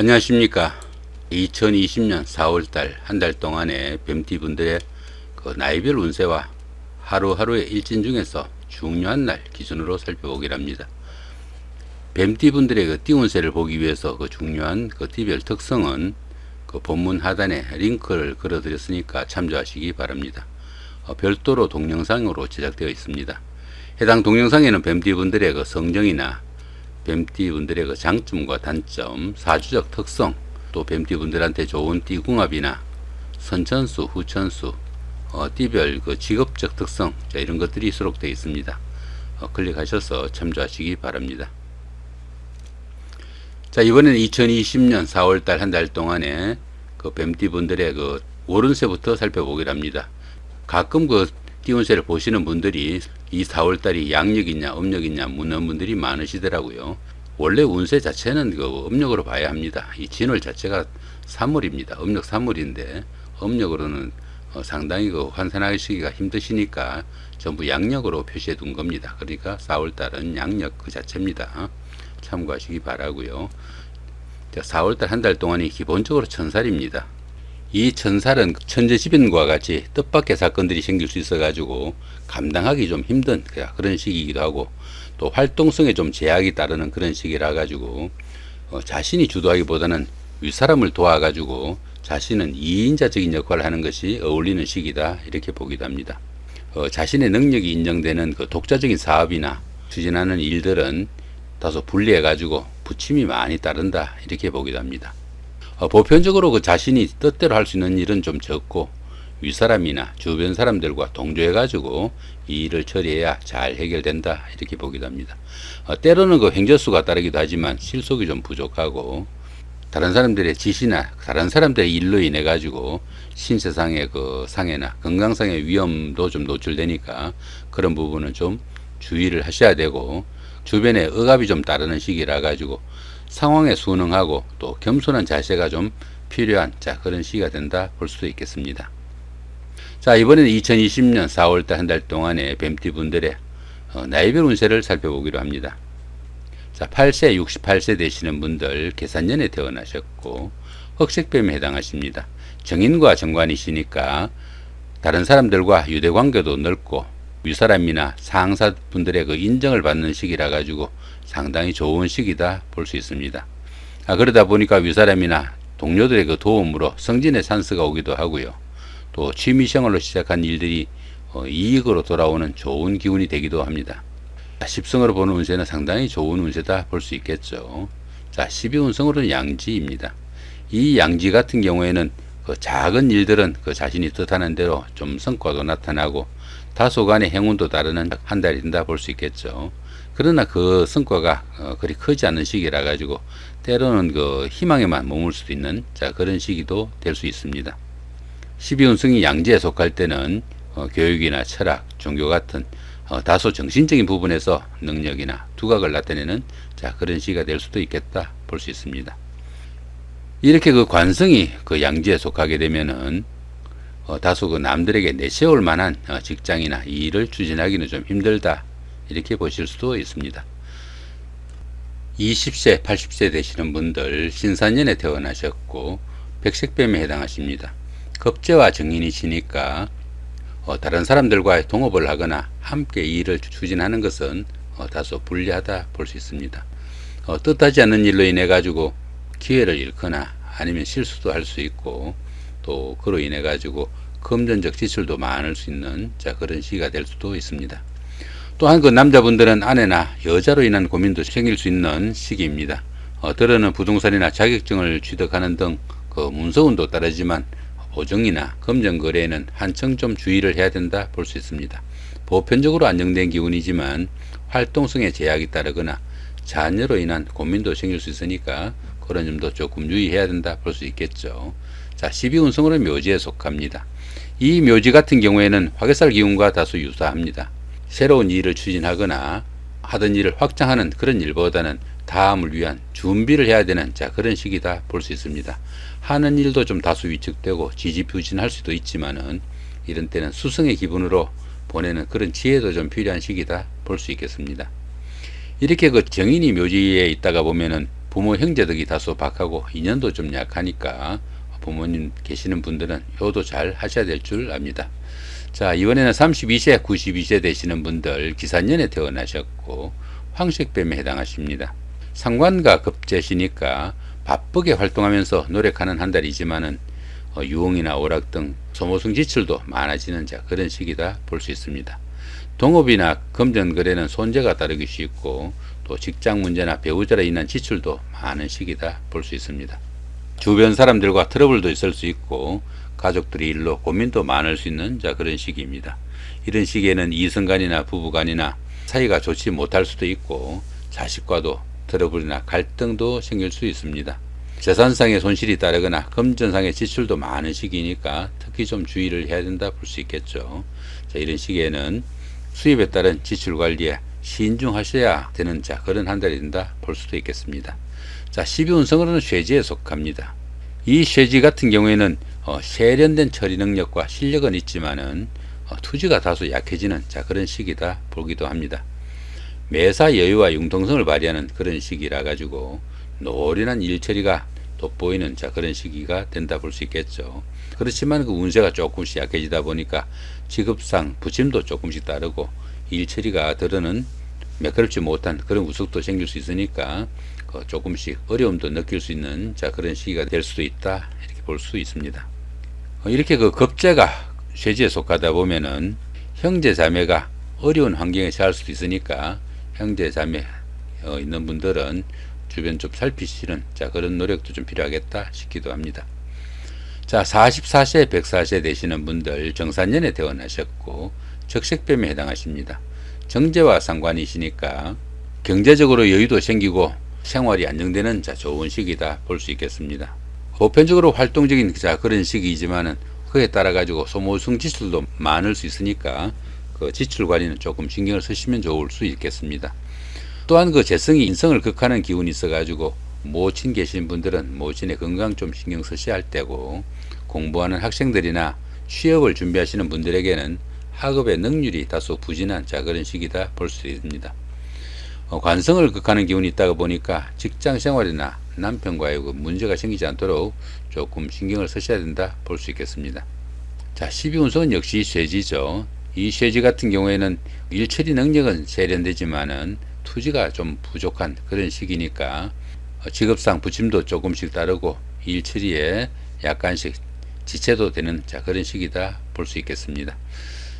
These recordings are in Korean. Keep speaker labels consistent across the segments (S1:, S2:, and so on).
S1: 안녕하십니까. 2020년 4월달 한 달 동안의 뱀띠분들의 그 나이별 운세와 하루하루의 일진 중에서 중요한 날 기준으로 살펴보기로 합니다. 뱀띠분들의 그 띠운세를 보기 위해서 그 중요한 그 띠별 특성은 그 본문 하단에 링크를 걸어드렸으니까 참조하시기 바랍니다. 별도로 동영상으로 제작되어 있습니다. 해당 동영상에는 뱀띠분들의 그 성정이나 뱀띠분들의 그 장점과 단점, 사주적 특성, 또 뱀띠분들한테 좋은 띠궁합이나 선천수, 후천수, 띠별 그 직업적 특성, 이런 것들이 수록되어 있습니다. 클릭하셔서 참조하시기 바랍니다. 자, 이번에는 2020년 4월달 한 달 동안에 그 뱀띠분들의 그 월운세부터 살펴보기로 합니다. 가끔 그 띠운세를 보시는 분들이 이 4월달이 양력이냐 음력이냐 묻는 분들이 많으시더라고요. 원래 운세 자체는 그 음력으로 봐야 합니다. 이 진월 자체가 3월입니다. 음력 3월인데 음력으로는 상당히 그 환산하시기가 힘드시니까 전부 양력으로 표시해 둔 겁니다. 그러니까 4월달은 양력 그 자체입니다. 참고하시기 바라고요. 자, 4월달 한 달 동안이 기본적으로 천살입니다. 이 천살은 천재지변과 같이 뜻밖의 사건들이 생길 수 있어 가지고 감당하기 좀 힘든 그런 시기이기도 하고, 또 활동성에 좀 제약이 따르는 그런 시기라 가지고 자신이 주도하기보다는 윗사람을 도와 가지고 자신은 2인자적인 역할을 하는 것이 어울리는 시기다, 이렇게 보기도 합니다. 자신의 능력이 인정되는 그 독자적인 사업이나 추진하는 일들은 다소 불리해 가지고 부침이 많이 따른다, 이렇게 보기도 합니다. 보편적으로 그 자신이 뜻대로 할 수 있는 일은 좀 적고 윗사람이나 주변 사람들과 동조해 가지고 이 일을 처리해야 잘 해결된다, 이렇게 보기도 합니다. 때로는 그 횡재수가 따르기도 하지만 실속이 좀 부족하고, 다른 사람들의 지시나 다른 사람들의 일로 인해 가지고 신체상의 그 상해나 건강상의 위험도 좀 노출되니까 그런 부분은 좀 주의를 하셔야 되고, 주변에 억압이 좀 따르는 시기라 가지고 상황에 순응하고 또 겸손한 자세가 좀 필요한 그런 시기가 된다 볼 수도 있겠습니다. 자, 이번에는 2020년 4월달 한 달 동안의 뱀띠분들의 나이별 운세를 살펴보기로 합니다. 자, 8세, 68세 되시는 분들 계산년에 태어나셨고 흑색뱀에 해당하십니다. 정인과 정관이시니까 다른 사람들과 유대관계도 넓고 윗사람이나 상사분들의 그 인정을 받는 시기라 가지고 상당히 좋은 시기다 볼 수 있습니다. 그러다 보니까 윗사람이나 동료들의 그 도움으로 성진의 찬스가 오기도 하고요. 또 취미생활로 시작한 일들이 이익으로 돌아오는 좋은 기운이 되기도 합니다. 10승으로 보는 운세는 상당히 좋은 운세다 볼 수 있겠죠. 자, 12운성으로는 양지입니다. 이 양지 같은 경우에는 그 작은 일들은 그 자신이 뜻하는 대로 좀 성과도 나타나고 다소간의 행운도 따르는 한 달이 된다 볼 수 있겠죠. 그러나 그 성과가 그리 크지 않은 시기라 가지고 때로는 그 희망에만 머물 수도 있는 그런 시기도 될 수 있습니다. 12운성이 양지에 속할 때는 교육이나 철학, 종교 같은 다소 정신적인 부분에서 능력이나 두각을 나타내는 그런 시기가 될 수도 있겠다 볼 수 있습니다. 이렇게 그 관성이 그 양지에 속하게 되면은 다소 그 남들에게 내세울 만한 직장이나 일을 추진하기는 좀 힘들다, 이렇게 보실 수도 있습니다. 20세, 80세 되시는 분들 신사년에 태어나셨고 백색뱀에 해당하십니다. 겁재와 정인이시니까 다른 사람들과의 동업을 하거나 함께 일을 추진하는 것은 다소 불리하다 볼 수 있습니다. 뜻하지 않는 일로 인해 가지고 기회를 잃거나 아니면 실수도 할 수 있고, 또 그로 인해 가지고 금전적 지출도 많을 수 있는 그런 시기가 될 수도 있습니다. 또한 그 남자분들은 아내나 여자로 인한 고민도 생길 수 있는 시기입니다. 때로는 부동산이나 자격증을 취득하는 등 그 문서운도 따르지만 보증이나 금전 거래에는 한층 좀 주의를 해야 된다 볼 수 있습니다. 보편적으로 안정된 기운이지만 활동성에 제약이 따르거나 자녀로 인한 고민도 생길 수 있으니까 그런 점도 조금 유의해야 된다 볼 수 있겠죠. 자, 12운성으로 묘지에 속합니다. 이 묘지 같은 경우에는 화개살 기운과 다소 유사합니다. 새로운 일을 추진하거나 하던 일을 확장하는 그런 일보다는 다음을 위한 준비를 해야 되는 그런 시기다 볼 수 있습니다. 하는 일도 좀 다소 위축되고 지지부진할 수도 있지만은 이런 때는 수성의 기분으로 보내는 그런 지혜도 좀 필요한 시기다 볼 수 있겠습니다. 이렇게 그 정인이 묘지에 있다가 보면은 부모 형제덕이 다소 박하고 인연도 좀 약하니까 부모님 계시는 분들은 효도 잘 하셔야 될 줄 압니다. 자, 이번에는 32세, 92세 되시는 분들 기산년에 태어나셨고 황색뱀에 해당하십니다. 상관과 급제시니까 바쁘게 활동하면서 노력하는 한 달이지만은 유흥이나 오락 등 소모성 지출도 많아지는 그런 시기다 볼 수 있습니다. 동업이나 금전거래는 손재가 따르기 쉽고 또 직장 문제나 배우자로 인한 지출도 많은 시기다 볼 수 있습니다. 주변 사람들과 트러블도 있을 수 있고 가족들이 일로 고민도 많을 수 있는 그런 시기입니다. 이런 시기에는 이성간이나 부부간이나 사이가 좋지 못할 수도 있고 자식과도 트러블이나 갈등도 생길 수 있습니다. 재산상의 손실이 따르거나 금전상의 지출도 많은 시기니까 특히 좀 주의를 해야 된다 볼 수 있겠죠. 자, 이런 시기에는 수입에 따른 지출 관리에 신중하셔야 되는 그런 한 달이 된다 볼 수도 있겠습니다. 자, 12운성으로는 쇠지에 속합니다. 이 쇠지 같은 경우에는 세련된 처리 능력과 실력은 있지만은 투지가 다소 약해지는 그런 시기다 보기도 합니다. 매사 여유와 융통성을 발휘하는 그런 시기라 가지고 노련한 일 처리가 돋보이는 그런 시기가 된다 볼 수 있겠죠. 그렇지만 그 운세가 조금씩 약해지다 보니까 직업상 부침도 조금씩 따르고 일 처리가 드러는 매끄럽지 못한 그런 우석도 생길 수 있으니까 조금씩 어려움도 느낄 수 있는 그런 시기가 될 수도 있다 이렇게 볼 수 있습니다. 이렇게 급제가 쇠지에 속하다 보면은 형제 자매가 어려운 환경에 처할 수도 있으니까 형제 자매 있는 분들은 주변 좀 살피시는 그런 노력도 좀 필요하겠다 싶기도 합니다. 자, 44세, 104세 되시는 분들 정산년에 태어나셨고 적색뱀에 해당하십니다. 정제와 상관이시니까 경제적으로 여유도 생기고 생활이 안정되는 좋은 시기다 볼 수 있겠습니다. 보편적으로 활동적인 그런 시기이지만은 그에 따라 가지고 소모성 지출도 많을 수 있으니까 그 지출 관리는 조금 신경을 쓰시면 좋을 수 있겠습니다. 또한 재성이 인성을 극하는 기운이 있어 가지고 모친 계신 분들은 모친의 건강 좀 신경 쓰셔야 할 때고, 공부하는 학생들이나 취업을 준비하시는 분들에게는 학업의 능률이 다소 부진한 그런 시기다 볼 수 있습니다. 관성을 극하는 기운이 있다가 보니까 직장 생활이나 남편과의 문제가 생기지 않도록 조금 신경을 쓰셔야 된다 볼 수 있겠습니다. 자, 12운성은 역시 쇠지죠. 이 쇠지 같은 경우에는 일처리 능력은 세련되지만은 투지가 좀 부족한 그런 시기니까 직업상 부침도 조금씩 따르고 일처리에 약간씩 지체도 되는 그런 시기다 볼 수 있겠습니다.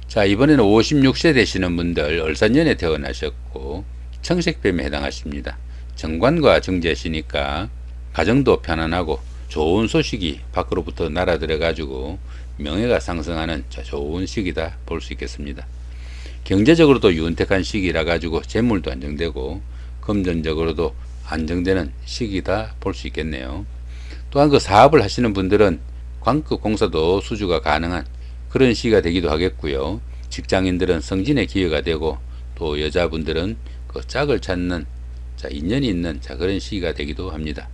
S1: 자, 이번에는 56세 되시는 분들 을사년에 태어나셨고 청색뱀에 해당하십니다. 정관과 정제시니까 가정도 편안하고 좋은 소식이 밖으로부터 날아들어 가지고 명예가 상승하는 좋은 시기다 볼 수 있겠습니다. 경제적으로도 윤택한 시기라 가지고 재물도 안정되고 금전적으로도 안정되는 시기다 볼 수 있겠네요. 또한 사업을 하시는 분들은 관급 공사도 수주가 가능한 그런 시기가 되기도 하겠고요. 직장인들은 승진의 기회가 되고 또 여자분들은 짝을 찾는 인연이 있는 그런 시기가 되기도 합니다.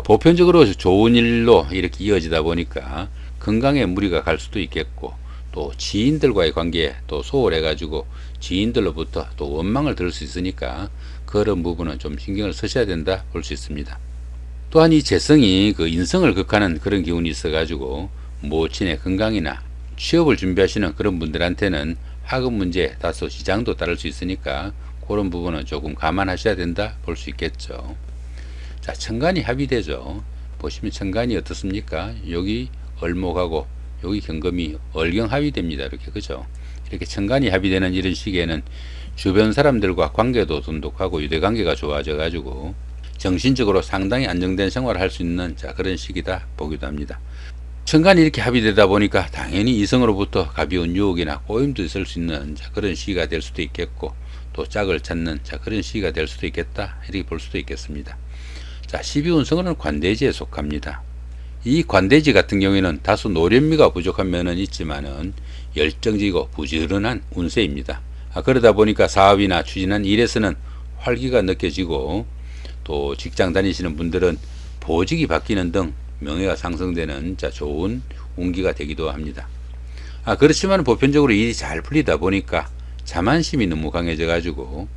S1: 보편적으로 좋은 일로 이렇게 이어지다 보니까 건강에 무리가 갈 수도 있겠고 또 지인들과의 관계에 또 소홀해 가지고 지인들로부터 또 원망을 들을 수 있으니까 그런 부분은 좀 신경을 쓰셔야 된다 볼 수 있습니다. 또한 이 재성이 인성을 극하는 그런 기운이 있어 가지고 모친의 건강이나 취업을 준비하시는 그런 분들한테는 학업 문제 다소 지장도 따를 수 있으니까 그런 부분은 조금 감안하셔야 된다 볼 수 있겠죠. 자, 천간이 합의되죠. 보시면 천간이 어떻습니까? 여기 을목하고 여기 경금이 을경 합의됩니다. 이렇게, 그죠? 이렇게 천간이 합의되는 이런 시기에는 주변 사람들과 관계도 돈독하고 유대관계가 좋아져 가지고 정신적으로 상당히 안정된 생활을 할 수 있는 그런 시기다 보기도 합니다. 천간이 이렇게 합의되다 보니까 당연히 이성으로부터 가벼운 유혹이나 꼬임도 있을 수 있는 그런 시기가 될 수도 있겠고 또 짝을 찾는 그런 시기가 될 수도 있겠다 이렇게 볼 수도 있겠습니다. 자, 12운성은 관대지에 속합니다. 이 관대지 같은 경우에는 다소 노련미가 부족한 면은 있지만은 열정적이고 부지런한 운세입니다. 그러다 보니까 사업이나 추진한 일에서는 활기가 느껴지고 또 직장 다니시는 분들은 보직이 바뀌는 등 명예가 상승되는 좋은 운기가 되기도 합니다. 그렇지만 보편적으로 일이 잘 풀리다 보니까 자만심이 너무 강해져 가지고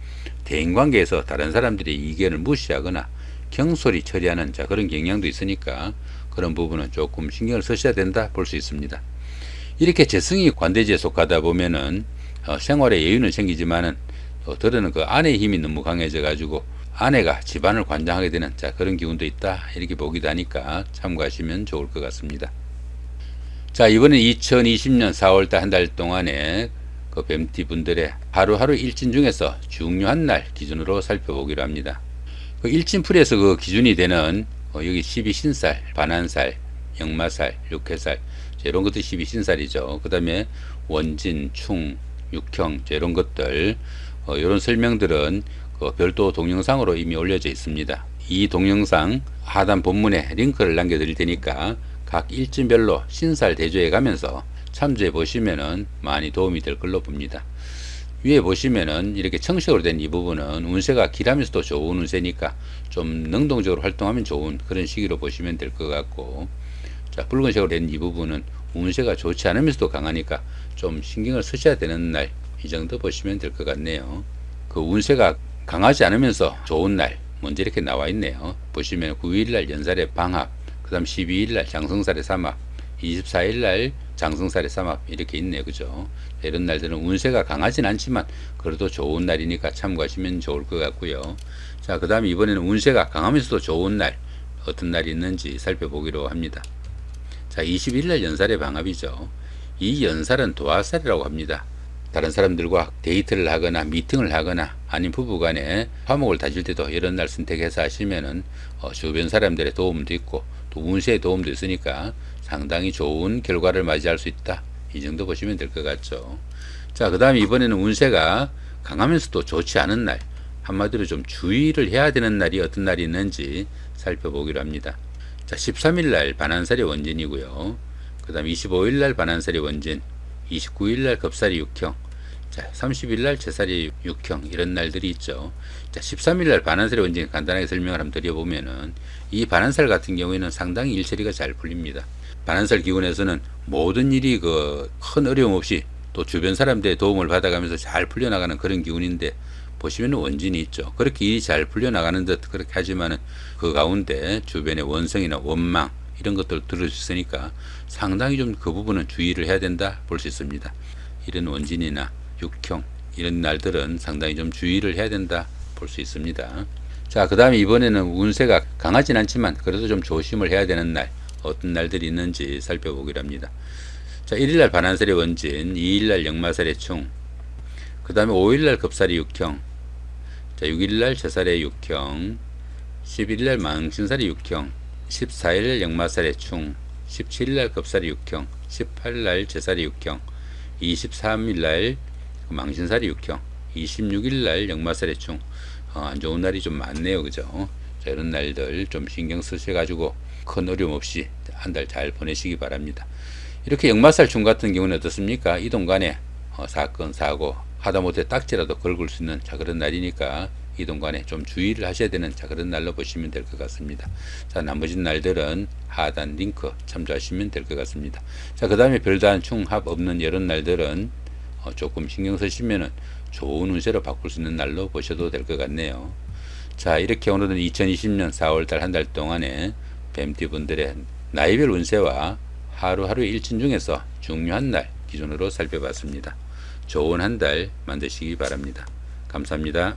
S1: 대인관계에서 다른 사람들의 의견을 무시하거나 경솔히 처리하는 그런 경향도 있으니까 그런 부분은 조금 신경을 쓰셔야 된다 볼 수 있습니다. 이렇게 재성이 관대지에 속하다 보면은 생활에 여유는 생기지만은 또 들어는 그 아내의 힘이 너무 강해져 가지고 아내가 집안을 관장하게 되는 그런 기운도 있다 이렇게 보기도 하니까 참고하시면 좋을 것 같습니다. 자, 이번엔 2020년 4월달 한 달 동안에 그 뱀띠 분들의 하루하루 일진 중에서 중요한 날 기준으로 살펴보기로 합니다. 그 일진풀이에서 그 기준이 되는 여기 12신살, 반한살, 역마살, 육해살 이런 것도 12신살이죠. 그 다음에 원진, 충, 육형 이런 것들 이런 설명들은 그 별도 동영상으로 이미 올려져 있습니다. 이 동영상 하단 본문에 링크를 남겨드릴 테니까 각 일진별로 신살 대조해 가면서 참조해 보시면은 많이 도움이 될 걸로 봅니다. 위에 보시면은 이렇게 청색으로 된 이 부분은 운세가 길하면서도 좋은 운세니까 좀 능동적으로 활동하면 좋은 그런 시기로 보시면 될 것 같고, 자, 붉은색으로 된 이 부분은 운세가 좋지 않으면서도 강하니까 좀 신경을 쓰셔야 되는 날, 이 정도 보시면 될 것 같네요. 그 운세가 강하지 않으면서 좋은 날 먼저 이렇게 나와 있네요. 보시면 9일날 연살의 방합, 그 다음 12일날 장성살의 삼합, 24일날 장성살의 삼합 이렇게 있네요. 그죠? 이런 날들은 운세가 강하진 않지만 그래도 좋은 날이니까 참고하시면 좋을 것 같고요. 자, 그 다음에 이번에는 운세가 강하면서도 좋은 날 어떤 날이 있는지 살펴보기로 합니다. 자, 21일날 연살의 방합이죠. 이 연살은 도화살이라고 합니다. 다른 사람들과 데이트를 하거나 미팅을 하거나 아니면 부부간에 화목을 다질 때도 이런 날 선택해서 하시면은 주변 사람들의 도움도 있고 또 운세의 도움도 있으니까 상당히 좋은 결과를 맞이할 수 있다. 이 정도 보시면 될 것 같죠. 자, 그 다음에 이번에는 운세가 강하면서도 좋지 않은 날, 한마디로 좀 주의를 해야 되는 날이 어떤 날이 있는지 살펴보기로 합니다. 자, 13일날 반한살이 원진이고요. 그 다음 25일날 반한살이 원진, 29일날 겁살이 육형, 자, 30일날 제살이 육형 이런 날들이 있죠. 자, 13일날 반한살이 원진 간단하게 설명을 한번 드려보면은 이 반한살 같은 경우에는 상당히 일처리가 잘 풀립니다. 반한살 기운에서는 모든 일이 그 큰 어려움 없이 또 주변 사람들의 도움을 받아가면서 잘 풀려나가는 그런 기운인데 보시면 원진이 있죠. 그렇게 일이 잘 풀려나가는 듯 그렇게 하지만은 그 가운데 주변의 원성이나 원망 이런 것들 들을 수 있으니까 상당히 좀 그 부분은 주의를 해야 된다 볼 수 있습니다. 이런 원진이나 육형 이런 날들은 상당히 좀 주의를 해야 된다 볼 수 있습니다. 자, 그 다음에 이번에는 운세가 강하진 않지만 그래도 좀 조심을 해야 되는 날 어떤 날들이 있는지 살펴보기로 합니다. 자, 1일날 반한살의 원진, 2일날 역마살의 충, 그 다음에 5일날 겁살이 육형, 자, 6일날 제살의 육형, 11일날 망신살이 육형, 14일날 역마살의 충, 17일날 겁살이 육형, 18일날 제살이 육형, 23일날 망신살이 육형, 26일날 역마살의 충. 안 좋은 날이 좀 많네요. 그죠? 자, 이런 날들 좀 신경 쓰셔가지고 큰 어려움 없이 한 달 잘 보내시기 바랍니다. 이렇게 역마살 충 같은 경우는 어떻습니까? 이동간에 사건, 사고, 하다못해 딱지라도 긁을 수 있는 그런 날이니까 이동간에 좀 주의를 하셔야 되는 그런 날로 보시면 될 것 같습니다. 자, 나머지 날들은 하단 링크 참조하시면 될 것 같습니다. 자, 그 다음에 별다른 충합 없는 이런 날들은 조금 신경 쓰시면은 좋은 운세로 바꿀 수 있는 날로 보셔도 될 것 같네요. 자, 이렇게 오늘은 2020년 4월달 한 달 동안에 뱀띠 분들의 나이별 운세와 하루하루 일진 중에서 중요한 날 기준으로 살펴봤습니다. 좋은 한 달 만드시기 바랍니다. 감사합니다.